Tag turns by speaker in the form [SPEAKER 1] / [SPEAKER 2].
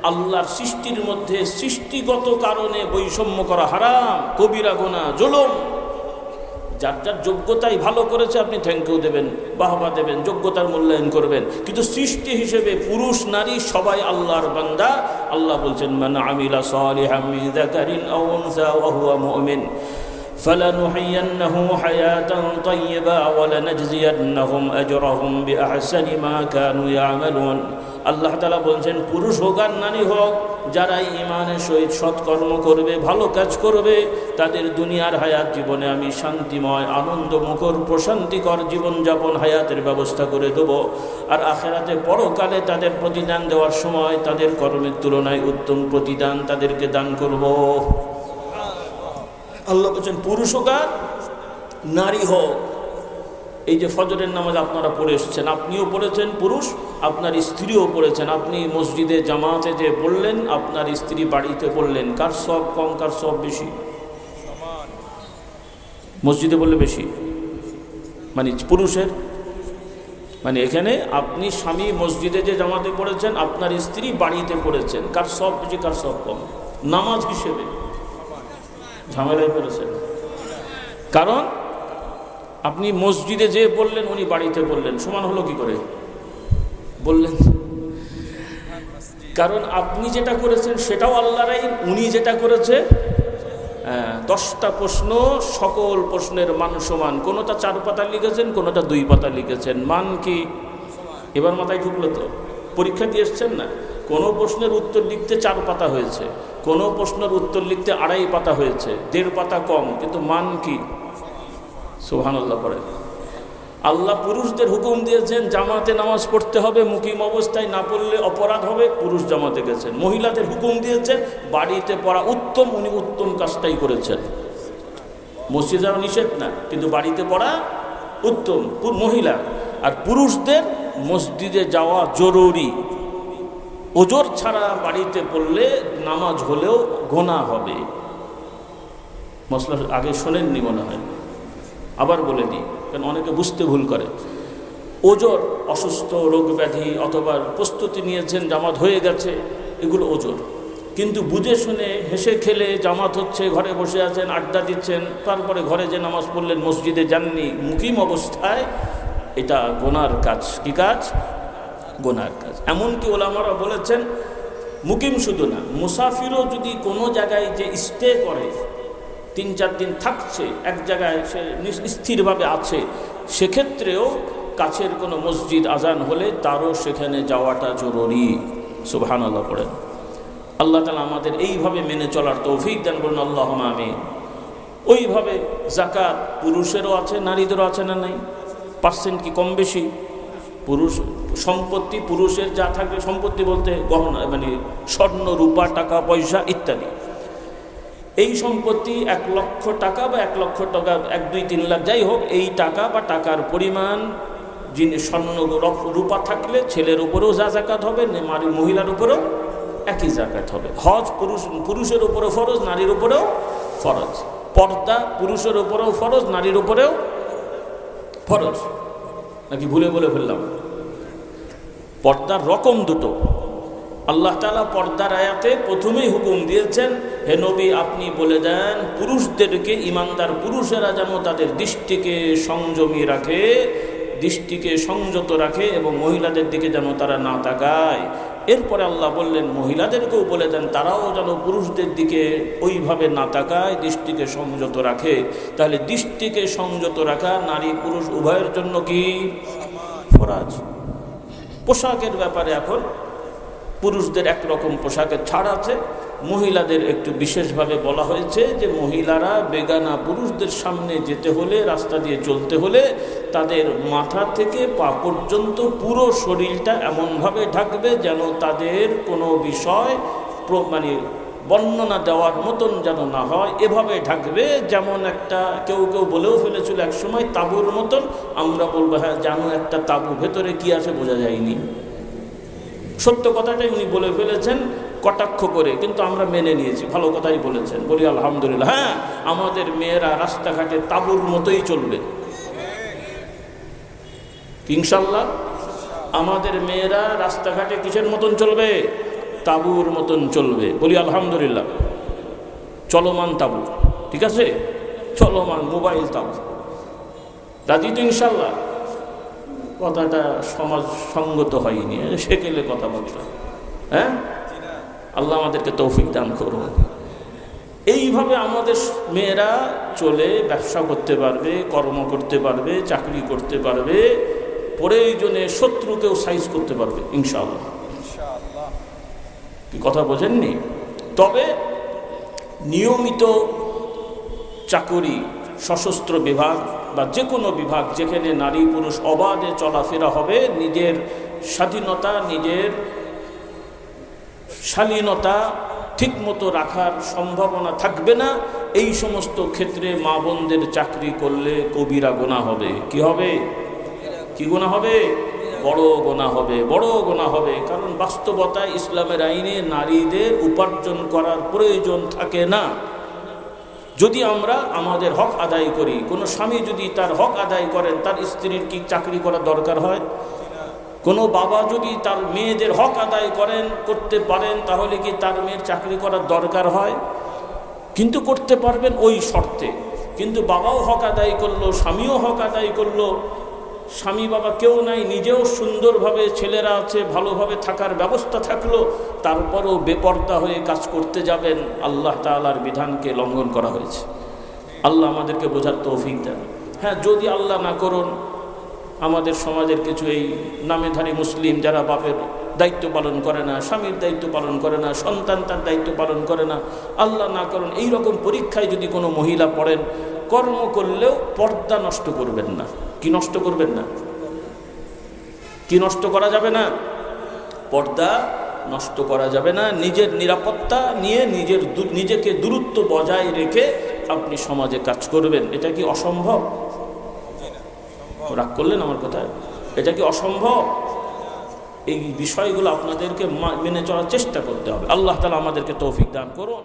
[SPEAKER 1] আল্লাহর সৃষ্টির মধ্যে সৃষ্টিগত কারণে বৈষম্য করা হারাম, কবিরা গুনাহ, জুলুম। যার যার যোগ্যতাই ভালো করেছে আপনি থ্যাংক ইউ দেবেন, বাহবা দেবেন, যোগ্যতার মূল্যায়ন করবেন, কিন্তু সৃষ্টি হিসেবে পুরুষ নারী সবাই আল্লাহর বান্দা। আল্লাহ বলছেন মান আমিলা সালিহাম মিন যাকারিন আও উনসা ওয়া হুয়া মুমিন ফালানুহয়িন্নাহু হায়াতান তাইয়্যিবা ওয়া লানাজজিয়ান্নাহুম আজরাহুম বিআহসানি মা কানু ইয়ামালুন। আল্লাহ তাআলা বলছেন পুরুষ হোক আর নারী হোক, যারা ঈমানের সহিত সৎকর্ম করবে, ভালো কাজ করবে, তাদের দুনিয়ার হায়াত জীবনে আমি শান্তিময়, আনন্দমুখর, প্রশান্তিকর জীবনযাপন হায়াতের ব্যবস্থা করে দেব। আর আখিরাতে পরকালে তাদের প্রতিদান দেওয়ার সময় তাদের কর্মের তুলনায় উত্তম প্রতিদান তাদেরকে দান করব। আল্লাহ বলছেন পুরুষ হোক আর নারী হোক। এই যে ফজরের নামাজ আপনারা পড়ে এসেছেন, আপনিও পড়েছেন, পুরুষ আপনার স্ত্রীও পড়েছেন। আপনি মসজিদে জামাতে যে পড়লেন, আপনার স্ত্রী বাড়িতে পড়লেন, কার সব কম কার সব বেশি? মসজিদে বললে বেশি, মানে পুরুষের। মানে এখানে আপনি স্বামী মসজিদে যে জামাতে পড়েছেন, আপনার স্ত্রী বাড়িতে পড়েছেন, কার সব বেশি কার সব কম? নামাজ হিসেবে ঝামেলায় পড়েছেন। কারণ আপনি মসজিদে যে বললেন, উনি বাড়িতে বললেন, সমান হলো কি করে? বললেন কারণ আপনি যেটা করেছেন সেটাও আল্লাহর আইন, উনি যেটা করেছে 10টা প্রশ্ন, সকল প্রশ্নের মান সমান। কোনোটা 4 পাতা লিখেছেন, কোনোটা 2 পাতা লিখেছেন, মান কি? এবার মাথায় ঢুকলো তো? পরীক্ষা দিয়ে এসছেন না? কোনো প্রশ্নের উত্তর লিখতে 4 পাতা হয়েছে, কোনো প্রশ্নের উত্তর লিখতে 2.5 পাতা হয়েছে, 1.5 পাতা কম, কিন্তু মান কি? সুবহানাল্লাহ পড়ে। আল্লাহ পুরুষদের হুকুম দিয়েছেন জামাতে নামাজ পড়তে হবে, মুকিম অবস্থায় না পড়লে অপরাধ হবে, পুরুষ জামাতে গেছেন। মহিলাদের হুকুম দিয়েছেন বাড়িতে পড়া উত্তম, উনি উত্তম কাজটাই করেছেন। মসজিদে যাওয়া নিষেধ না, কিন্তু বাড়িতে পড়া উত্তম মহিলা। আর পুরুষদের মসজিদে যাওয়া জরুরি, ওজর ছাড়া বাড়িতে পড়লে নামাজ হলেও গুনাহ হবে। মশলা আগে শোনেননি মনে হয়, আবার বলে দিই, কারণ অনেকে বুঝতে ভুল করে। ওজর, অসুস্থ, রোগ ব্যাধি অথবা প্রস্তুতি নিয়েছেন, জামাত হয়ে গেছে, এগুলো ওজর। কিন্তু বুঝে শুনে হেসে খেলে জামাত হচ্ছে, ঘরে বসে আছেন, আড্ডা দিচ্ছেন, তারপরে ঘরে যে নামাজ পড়লেন, মসজিদে যাননি, মুকিম অবস্থায়, এটা গুনার কাজ। কি কাজ? গুনার কাজ। এমনকি ওলামারা বলেছেন মুকিম শুধু না, মুসাফিরও যদি কোনো জায়গায় যে স্টে করে, 3-4 দিন থাকছে এক জায়গায়, সে স্থিরভাবে আছে, সেক্ষেত্রেও কাছের কোনো মসজিদ আজান হলে তারও সেখানে যাওয়াটা জরুরি। সুবহানাল্লাহ পড়েন। আল্লাহ তাআলা আমাদের এইভাবে মেনে চলার তৌফিক দান করুন, আল্লাহুম্মা আমিন। ওইভাবে যাকাত পুরুষেরও আছে, নারীদেরও আছে না নাই? পার্সেন্ট কি কম বেশি? পুরুষ সম্পত্তি, পুরুষের যা থাকবে, সম্পত্তি বলতে গহনা, মানে স্বর্ণ, রূপা, টাকা পয়সা ইত্যাদি, এই সম্পত্তি 1 লক্ষ টাকা বা 1 লক্ষ টাকা, 1, 2, 3 লাখ যাই হোক, এই টাকা বা টাকার পরিমাণ স্বর্ণ রূপা থাকলে ছেলের উপরেও যা যাকাত হবে, মহিলার উপরেও একই যাকাত হবে। হজ পুরুষের উপরেও ফরজ, নারীর উপরেও ফরজ। পর্দা পুরুষের উপরেও ফরজ, নারীর উপরেও ফরজ। নাকি ভুলে বলে ফেললাম? পর্দার রকম দুটো। আল্লাহ তাআলা পর্দার আয়াতে প্রথমেই হুকুম দিয়েছেন, হে নবী আপনি বলে দেন পুরুষদেরকে, ইমানদার পুরুষেরা যেন তাদের দৃষ্টিকে সংযমী রাখে, দৃষ্টিকে সংযত রাখে, এবং মহিলাদের দিকে যেন তারা না তাকায়। এরপরে আল্লাহ বললেন মহিলাদেরকেও বলে দেন তারাও যেন পুরুষদের দিকে ওইভাবে না তাকায়, দৃষ্টিকে সংযত রাখে। তাহলে দৃষ্টিকে সংযত রাখা নারী পুরুষ উভয়ের জন্য কি ফরজ। পোশাকের ব্যাপারে এখন পুরুষদের একরকম পোশাকের ছাড় আছে, মহিলাদের একটু বিশেষভাবে বলা হয়েছে যে মহিলারা বেগানা পুরুষদের সামনে যেতে হলে, রাস্তা দিয়ে চলতে হলে, তাদের মাথা থেকে পা পর্যন্ত পুরো শরীরটা এমনভাবে ঢাকবে যেন তাদের কোনো বিষয় মানে বর্ণনা দেওয়ার মতন যেন না হয়, এভাবে ঢাকবে যেমন একটা, কেউ কেউ বলেও ফেলেছিল একসময় তাঁবুর মতন। আমরা বলবো হ্যাঁ যেন একটা তাঁবু, ভেতরে কি আছে বোঝা যায়নি। সত্য কথাটাই উনি বলে ফেলেছেন কটাক্ষ করে, কিন্তু আমরা মেনে নিয়েছি, ভালো কথাই বলেছেন, বলি আলহামদুলিল্লাহ। হ্যাঁ, আমাদের মেয়েরা রাস্তাঘাটে তাঁবুর মতোই চলবে ইনশাল্লাহ। আমাদের মেয়েরা রাস্তাঘাটে কিসের মতন চলবে? তাঁবুর মতন চলবে। বলি আলহামদুলিল্লাহ। চলমান তাঁবু, ঠিক আছে, চলমান মোবাইল তাঁবু। রাজি তো ইনশাল্লাহ? কথাটা সমাজ সঙ্গত হয়নি, সেকেলে কথা বলতে। হ্যাঁ, আল্লাহ আমাদেরকে তৌফিক দান করুন। এইভাবে আমাদের মেয়েরা চলে ব্যবসা করতে পারবে, কর্ম করতে পারবে, চাকরি করতে পারবে, প্রয়োজনে শত্রুকেও সাইজ করতে পারবে ইনশাআল্লাহ। কি কথা বোঝেননি? তবে নিয়মিত চাকুরি, সশস্ত্র বিভাগ বা যে কোনো বিভাগ যেখানে নারী পুরুষ অবাধে চলাফেরা হবে, নিজের স্বাধীনতা, নিজের শালীনতা ঠিকমতো রাখার সম্ভাবনা থাকবে না, এই সমস্ত ক্ষেত্রে মা বোনদের চাকরি করলে কবিরা গুনাহ হবে। কি হবে? কি গুনাহ হবে? বড় গুনাহ হবে, বড় গুনাহ হবে। কারণ বাস্তবতায় ইসলামের আইনে নারীদের উপার্জন করার প্রয়োজন থাকে না। যদি আমরা আমাদের হক আদায় করি, কোনো স্বামী যদি তার হক আদায় করেন, তার স্ত্রীর কি চাকরি করার দরকার হয়? কোনো বাবা যদি তার মেয়েদের হক আদায় করতে পারেন, তাহলে কি তার মেয়ের চাকরি করার দরকার হয়? কিন্তু করতে পারবেন ওই শর্তে। কিন্তু বাবাও হক আদায় করলো, স্বামীও হক আদায় করলো, স্বামী বাবা কেউ নাই, নিজেও সুন্দরভাবে, ছেলেরা আছে, ভালোভাবে থাকার ব্যবস্থা থাকলো, তারপরও বেপর্দা হয়ে কাজ করতে যাবেন, আল্লাহ তাআলার বিধানকে লঙ্ঘন করা হয়েছে। আল্লাহ আমাদেরকে বোঝার তৌফিক দেন। হ্যাঁ, যদি আল্লাহ না করুন আমাদের সমাজের কিছু এই নামেধারী মুসলিম যারা বাপের দায়িত্ব পালন করে না, স্বামীর দায়িত্ব পালন করে না, সন্তান তার দায়িত্ব পালন করে না, আল্লাহ না করুন এই রকম পরীক্ষায় যদি কোনো মহিলা পড়েন, কর্ম করলেও পর্দা নষ্ট করবেন না। কি নষ্ট করবেন না? কি নষ্ট করা যাবে না? পর্দা নষ্ট করা যাবে না। নিজের নিরাপত্তা নিয়ে নিজেকে দূরত্ব বজায় রেখে আপনি সমাজে কাজ করবেন। এটা কি অসম্ভব? রাগ করলেন আমার কথায়? এটা কি অসম্ভব? এই বিষয়গুলো আপনাদেরকে মেনে চলার চেষ্টা করতে হবে। আল্লাহ তাআলা আমাদেরকে তৌফিক দান করুন।